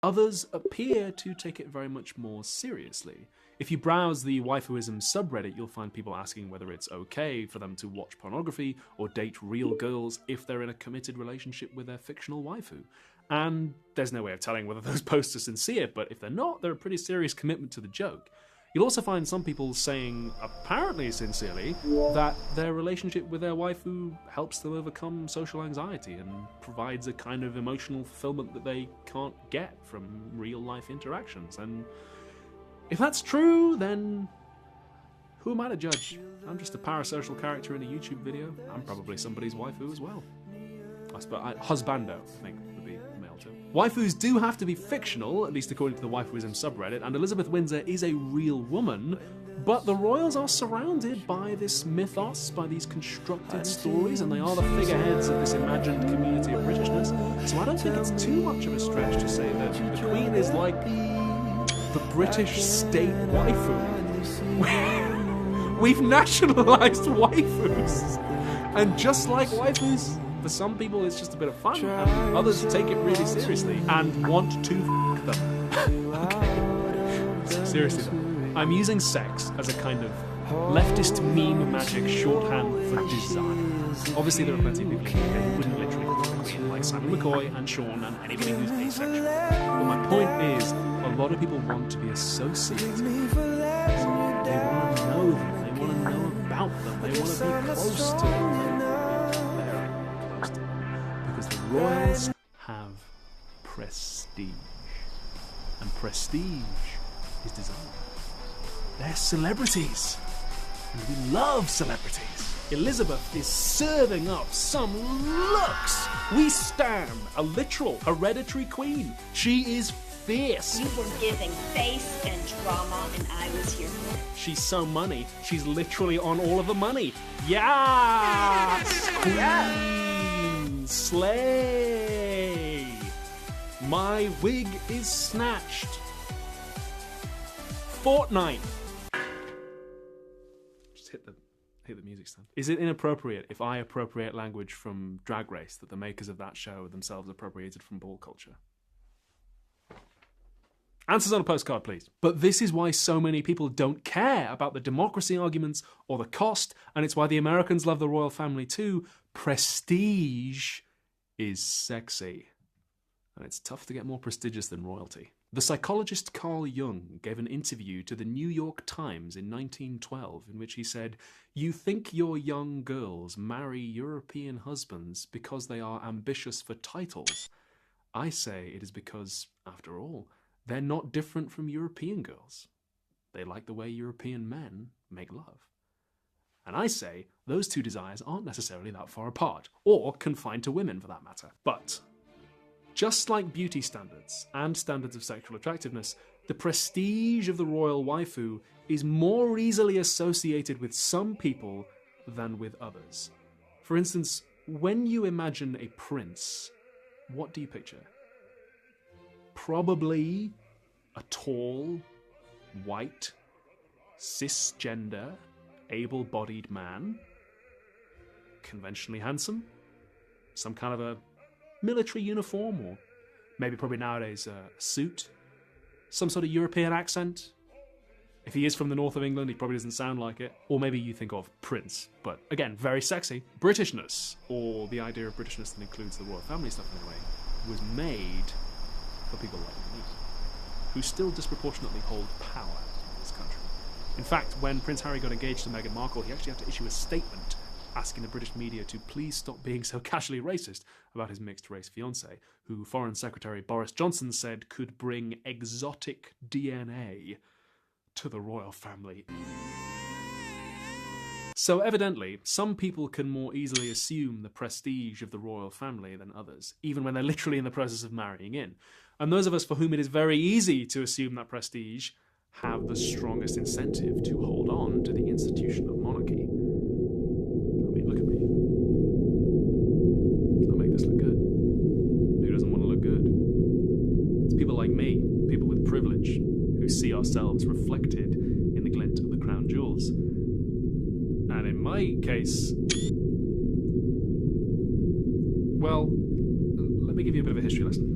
Others appear to take it very much more seriously. If you browse the waifuism subreddit, you'll find people asking whether it's okay for them to watch pornography or date real girls if they're in a committed relationship with their fictional waifu. And there's no way of telling whether those posts are sincere, but if they're not, they're a pretty serious commitment to the joke. You'll also find some people saying, apparently sincerely, that their relationship with their waifu helps them overcome social anxiety and provides a kind of emotional fulfillment that they can't get from real-life interactions. And if that's true, then who am I to judge? I'm just a parasocial character in a YouTube video. I'm probably somebody's waifu as well. Husbando, I think, would be the male term. Waifus do have to be fictional, at least according to the waifuism subreddit, and Elizabeth Windsor is a real woman, but the royals are surrounded by this mythos, by these constructed stories, and they are the figureheads of this imagined community of Britishness. So I don't think it's too much of a stretch to say that the Queen is like the British state waifu. We've nationalised waifus, and just like waifus, for some people it's just a bit of fun, and others take it really seriously and want to f*** them. Okay. Seriously though, I'm using sex as a kind of leftist meme magic shorthand for desire. Obviously there are plenty of people who wouldn't literally call the Queen, like Simon McCoy and Sean and anybody who's asexual. But my point is, a lot of people want to be associated with them. They want to know them, they want to know about them, they want to be close to them. Because the royals have prestige. And prestige is desire. They're celebrities. And we love celebrities. Elizabeth is serving up some looks. We stand a literal hereditary queen. She is fierce. You were giving face and drama, and I was here for it. She's so money. She's literally on all of the money. Yes! Queen! Slay! My wig is snatched. Fortnite. Just hit the music stand. Is it inappropriate if I appropriate language from Drag Race that the makers of that show themselves appropriated from ball culture? Answers on a postcard, please. But this is why so many people don't care about the democracy arguments or the cost, and it's why the Americans love the royal family too. Prestige is sexy. And it's tough to get more prestigious than royalty. The psychologist Carl Jung gave an interview to the New York Times in 1912 in which he said, "You think your young girls marry European husbands because they are ambitious for titles. I say it is because, after all, they're not different from European girls. They like the way European men make love." And I say those two desires aren't necessarily that far apart, or confined to women for that matter. But just like beauty standards and standards of sexual attractiveness, the prestige of the royal waifu is more easily associated with some people than with others. For instance, when you imagine a prince, what do you picture? Probably a tall, white, cisgender, able-bodied man, conventionally handsome, some kind of a military uniform, or maybe probably nowadays a suit, some sort of European accent. If he is from the north of England, he probably doesn't sound like it. Or maybe you think of Prince, but again, very sexy. Britishness, or the idea of Britishness that includes the royal family stuff in a way, was made for people like me, who still disproportionately hold power in this country. In fact, when Prince Harry got engaged to Meghan Markle, he actually had to issue a statement asking the British media to please stop being so casually racist about his mixed-race fiancée, who Foreign Secretary Boris Johnson said could bring exotic DNA to the royal family. So evidently, some people can more easily assume the prestige of the royal family than others, even when they're literally in the process of marrying in. And those of us for whom it is very easy to assume that prestige have the strongest incentive to hold on to the institution of monarchy. I mean, look at me. I'll make this look good. Who doesn't want to look good? It's people like me, people with privilege, who see ourselves reflected in the glint of the crown jewels. And in my case, well, let me give you a bit of a history lesson.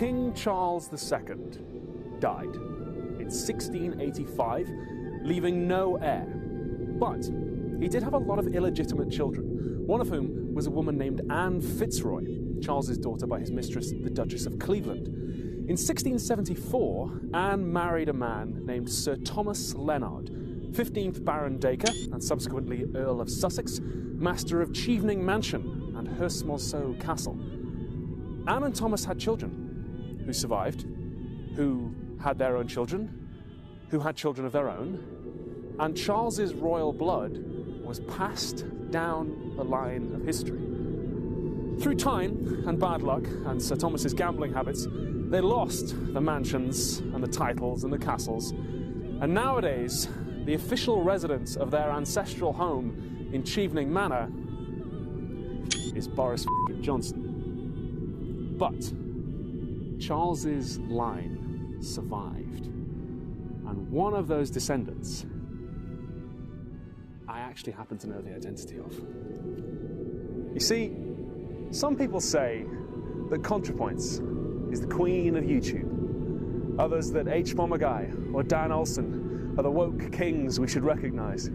King Charles II died in 1685, leaving no heir. But he did have a lot of illegitimate children, one of whom was a woman named Anne Fitzroy, Charles's daughter by his mistress, the Duchess of Cleveland. In 1674, Anne married a man named Sir Thomas Leonard, 15th Baron Dacre and subsequently Earl of Sussex, master of Chevening Mansion and Hurstmonceux Castle. Anne and Thomas had children who survived, who had their own children, who had children of their own, and Charles's royal blood was passed down the line of history. Through time and bad luck and Sir Thomas's gambling habits, they lost the mansions and the titles and the castles, and nowadays the official residence of their ancestral home in Chevening Manor is Boris Johnson. But Charles's line survived, and one of those descendants I actually happen to know the identity of. You see, some people say that ContraPoints is the queen of YouTube. Others that H. Momagai or Dan Olsen are the woke kings we should recognize.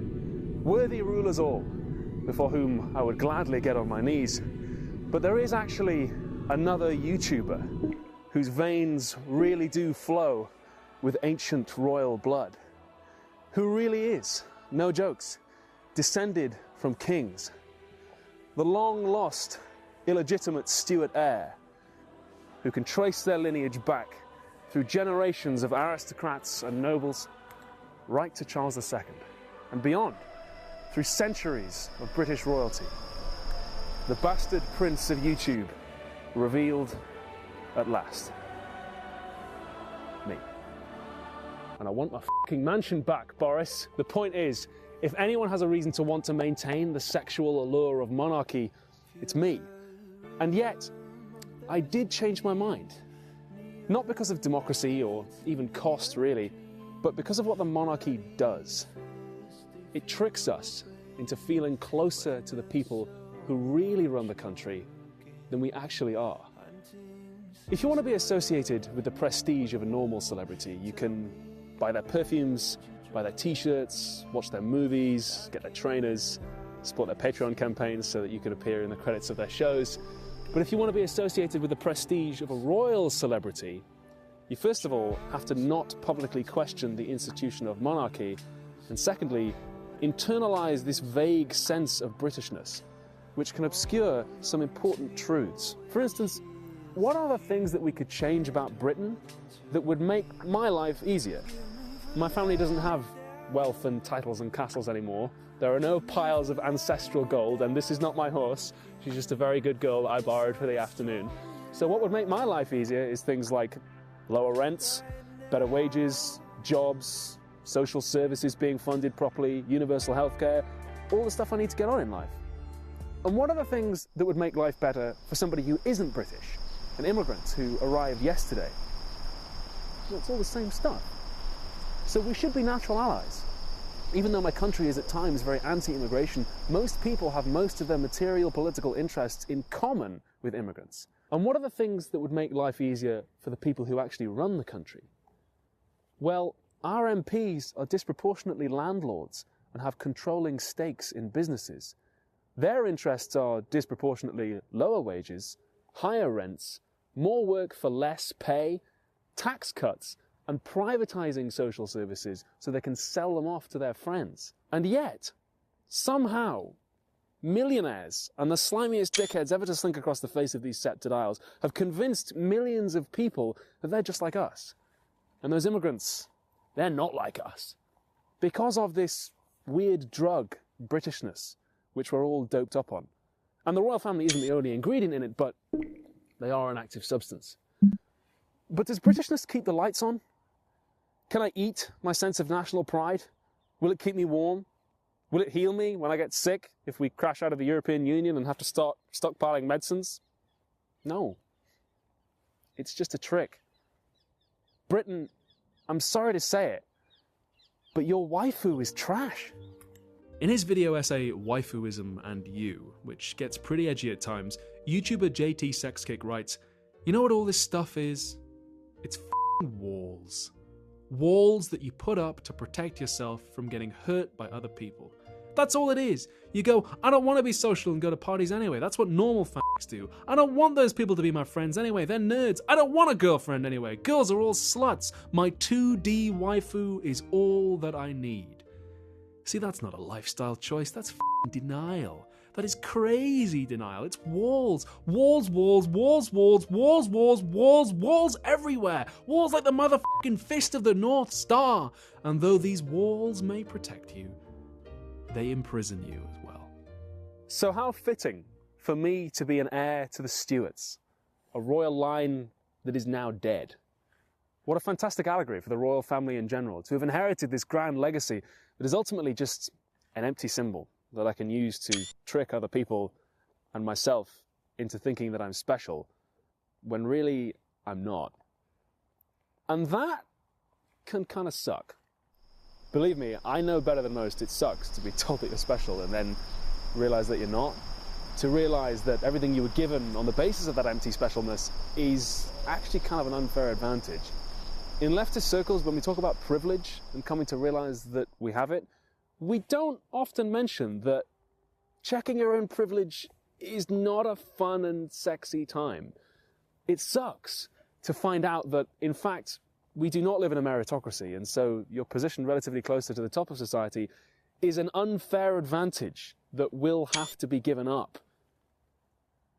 Worthy rulers all, before whom I would gladly get on my knees. But there is actually another YouTuber whose veins really do flow with ancient royal blood, who really is, no jokes, descended from kings. The long-lost, illegitimate Stuart heir, who can trace their lineage back through generations of aristocrats and nobles, right to Charles II, and beyond, through centuries of British royalty. The bastard prince of YouTube, revealed at last. Me. And I want my fucking mansion back, Boris. The point is, if anyone has a reason to want to maintain the sexual allure of monarchy, it's me. And yet, I did change my mind. Not because of democracy or even cost, really, but because of what the monarchy does. It tricks us into feeling closer to the people who really run the country than we actually are. If you want to be associated with the prestige of a normal celebrity, you can buy their perfumes, buy their t-shirts, watch their movies, get their trainers, support their Patreon campaigns so that you can appear in the credits of their shows. But if you want to be associated with the prestige of a royal celebrity, you first of all have to not publicly question the institution of monarchy, and secondly, internalize this vague sense of Britishness, which can obscure some important truths. For instance, what are the things that we could change about Britain that would make my life easier? My family doesn't have wealth and titles and castles anymore. There are no piles of ancestral gold, and this is not my horse. She's just a very good girl that I borrowed for the afternoon. So what would make my life easier is things like lower rents, better wages, jobs, social services being funded properly, universal healthcare, all the stuff I need to get on in life. And what are the things that would make life better for somebody who isn't British, an immigrant who arrived yesterday? Well, it's all the same stuff. So we should be natural allies. Even though my country is at times very anti-immigration, most people have most of their material political interests in common with immigrants. And what are the things that would make life easier for the people who actually run the country? Well, our MPs are disproportionately landlords and have controlling stakes in businesses. Their interests are disproportionately lower wages, higher rents, more work for less pay, tax cuts, and privatizing social services so they can sell them off to their friends. And yet, somehow, millionaires and the slimiest dickheads ever to slink across the face of these sceptred isles have convinced millions of people that they're just like us. And those immigrants, they're not like us. Because of this weird drug, Britishness, which we're all doped up on. And the royal family isn't the only ingredient in it, but they are an active substance. But does Britishness keep the lights on? Can I eat my sense of national pride? Will it keep me warm? Will it heal me when I get sick if we crash out of the European Union and have to start stockpiling medicines? No. It's just a trick. Britain, I'm sorry to say it, but your waifu is trash. In his video essay, Waifuism and You, which gets pretty edgy at times, YouTuber JT Sexkick writes, You know what all this stuff is? It's f***ing walls. Walls that you put up to protect yourself from getting hurt by other people. That's all it is. You go, I don't want to be social and go to parties anyway. That's what normal f***ers do. I don't want those people to be my friends anyway. They're nerds. I don't want a girlfriend anyway. Girls are all sluts. My 2D waifu is all that I need. See, that's not a lifestyle choice. That's f***ing denial. That is crazy denial. It's walls. Walls, walls, walls, walls, walls, walls, walls, walls everywhere. Walls like the motherfucking fist of the North Star. And though these walls may protect you, they imprison you as well. So how fitting for me to be an heir to the Stuarts, a royal line that is now dead. What a fantastic allegory for the royal family in general, to have inherited this grand legacy that is ultimately just an empty symbol that I can use to trick other people and myself into thinking that I'm special, when really I'm not. And that can kind of suck. Believe me, I know better than most it sucks to be told that you're special and then realize that you're not. To realize that everything you were given on the basis of that empty specialness is actually kind of an unfair advantage. In leftist circles, when we talk about privilege and coming to realize that we have it, we don't often mention that checking your own privilege is not a fun and sexy time. It sucks to find out that, in fact, we do not live in a meritocracy, and so your position relatively closer to the top of society is an unfair advantage that will have to be given up.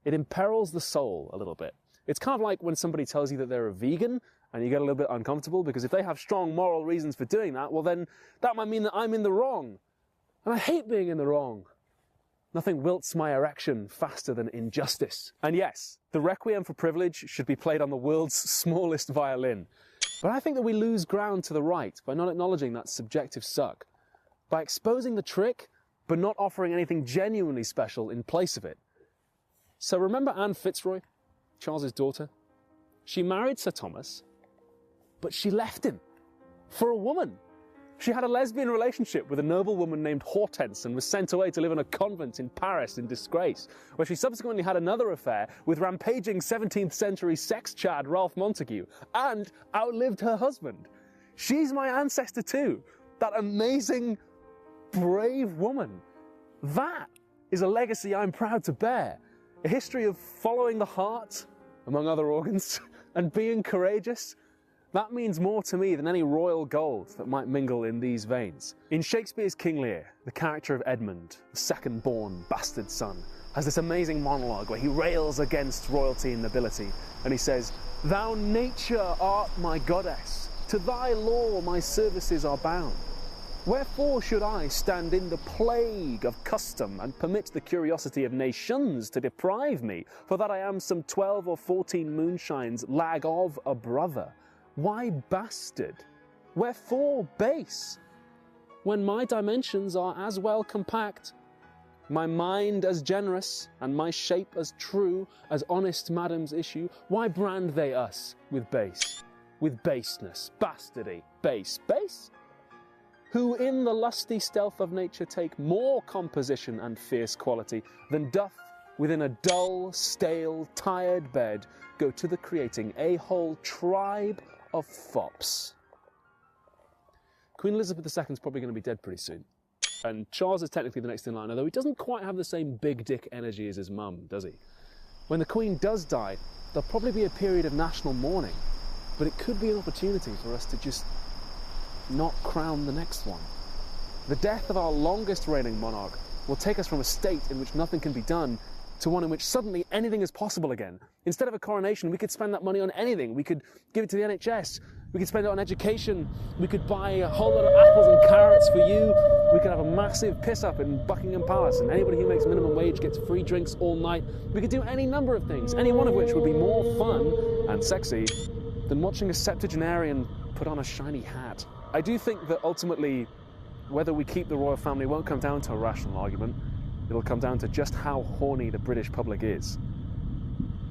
It imperils the soul a little bit. It's kind of like when somebody tells you that they're a vegan and you get a little bit uncomfortable because if they have strong moral reasons for doing that, well then that might mean that I'm in the wrong. And I hate being in the wrong. Nothing wilts my erection faster than injustice. And yes, the requiem for privilege should be played on the world's smallest violin. But I think that we lose ground to the right by not acknowledging that subjective suck. By exposing the trick, but not offering anything genuinely special in place of it. So remember Anne Fitzroy, Charles's daughter? She married Sir Thomas, but she left him for a woman. She had a lesbian relationship with a noblewoman named Hortense and was sent away to live in a convent in Paris in disgrace, where she subsequently had another affair with rampaging 17th century sex chad Ralph Montague and outlived her husband. She's my ancestor too. That amazing, brave woman. That is a legacy I'm proud to bear. A history of following the heart, among other organs, and being courageous. That means more to me than any royal gold that might mingle in these veins. In Shakespeare's King Lear, the character of Edmund, the second-born bastard son, has this amazing monologue where he rails against royalty and nobility, and he says, "Thou nature art my goddess, to thy law my services are bound. Wherefore should I stand in the plague of custom and permit the curiosity of nations to deprive me, for that I am some 12 or 14 moonshines lag of a brother? Why bastard? Wherefore base? When my dimensions are as well compact, my mind as generous, and my shape as true as honest madam's issue, why brand they us with base, with baseness, bastardy, base, base? Who in the lusty stealth of nature take more composition and fierce quality than doth within a dull, stale, tired bed go to the creating a whole tribe of fops." Queen Elizabeth II is probably going to be dead pretty soon. And Charles is technically the next in line, although he doesn't quite have the same big dick energy as his mum, does he? When the Queen does die, there'll probably be a period of national mourning, but it could be an opportunity for us to just not crown the next one. The death of our longest reigning monarch will take us from a state in which nothing can be done to one in which suddenly anything is possible again. Instead of a coronation, we could spend that money on anything. We could give it to the NHS. We could spend it on education. We could buy a whole lot of apples and carrots for you. We could have a massive piss-up in Buckingham Palace, and anybody who makes minimum wage gets free drinks all night. We could do any number of things, any one of which would be more fun and sexy than watching a septuagenarian put on a shiny hat. I do think that ultimately, whether we keep the royal family won't come down to a rational argument. It'll come down to just how horny the British public is.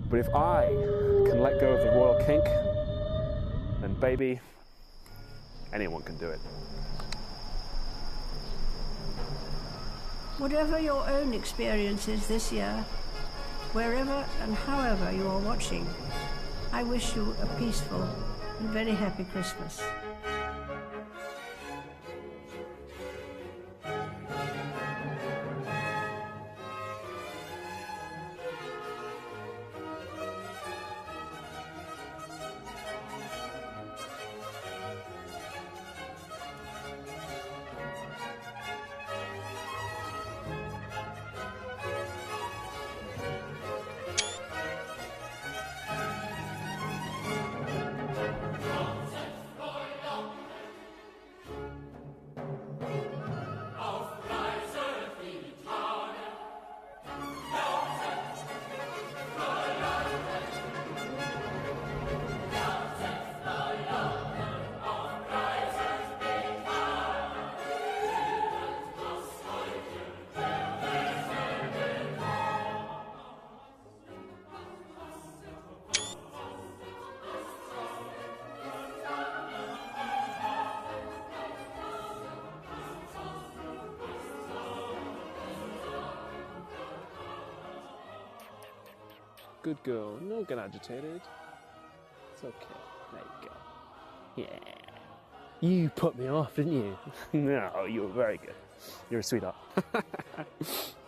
But if I can let go of the royal kink, then baby, anyone can do it. Whatever your own experience is this year, wherever and however you are watching, I wish you a peaceful and very happy Christmas. Good girl. Don't get agitated. It's okay. There you go. Yeah. You put me off, didn't you? No, you were very good. You're a sweetheart.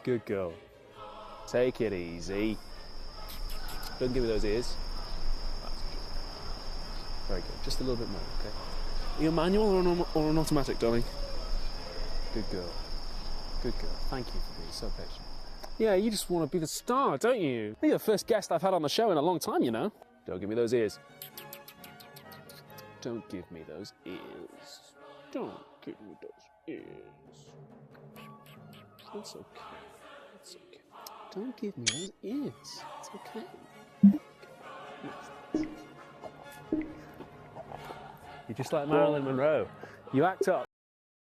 Good girl. Take it easy. Don't give me those ears. That's good. Very good. Just a little bit more, okay? Are you a manual or an automatic, darling? Good girl. Good girl. Thank you for being so patient. Yeah, you just want to be the star, don't you? You're the first guest I've had on the show in a long time, you know. Don't give me those ears. Don't give me those ears. Don't give me those ears. It's okay. It's okay. Don't give me those ears. It's okay. You're just like Marilyn Monroe. You act up.